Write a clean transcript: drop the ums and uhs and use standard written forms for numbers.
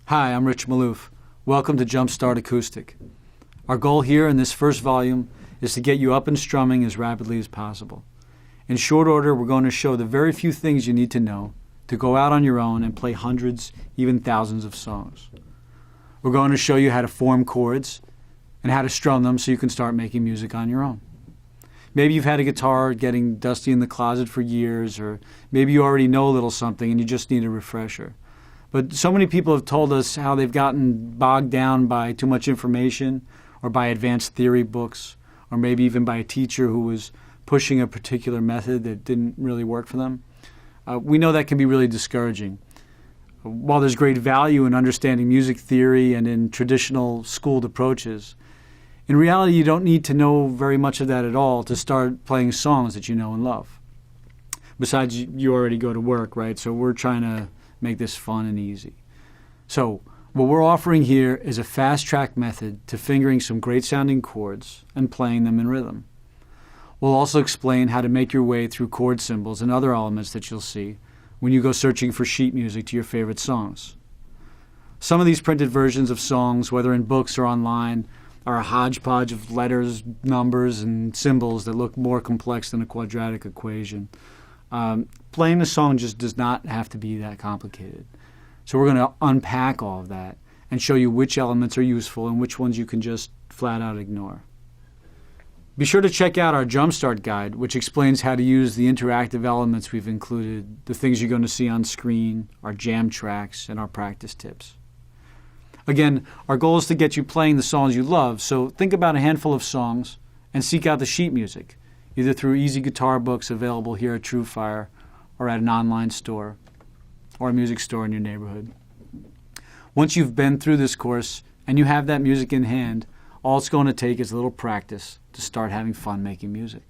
Hi, I'm Rich Maloof. Welcome to Jumpstart Acoustic. Our goal here in this first volume is to get you up and strumming as rapidly as possible. In short order, we're going to show the very few things you need to know to go out on your own and play hundreds, even thousands of songs. We're going to show you how to form chords and how to strum them so you can start making music on your own. Maybe you've had a guitar getting dusty in the closet for years, or maybe you already know a little something and you just need a refresher. But so many people have told us how they've gotten bogged down by too much information, or by advanced theory books, or maybe even by a teacher who was pushing a particular method that didn't really work for them. We know that can be really discouraging. While there's great value in understanding music theory and in traditional schooled approaches, in reality you don't need to know very much of that at all to start playing songs that you know and love. Besides, you already go to work, right? So we're trying to make this fun and easy. So what we're offering here is a fast-track method to fingering some great-sounding chords and playing them in rhythm. We'll also explain how to make your way through chord symbols and other elements that you'll see when you go searching for sheet music to your favorite songs. Some of these printed versions of songs, whether in books or online, are a hodgepodge of letters, numbers, and symbols that look more complex than a quadratic equation. Playing the song just does not have to be that complicated. So we're going to unpack all of that and show you which elements are useful and which ones you can just flat out ignore. Be sure to check out our Jumpstart guide, which explains how to use the interactive elements we've included, the things you're going to see on screen, our jam tracks, and our practice tips. Again, our goal is to get you playing the songs you love, so think about a handful of songs and seek out the sheet music, either through easy guitar books available here at TrueFire or at an online store or a music store in your neighborhood. Once you've been through this course and you have that music in hand, all it's going to take is a little practice to start having fun making music.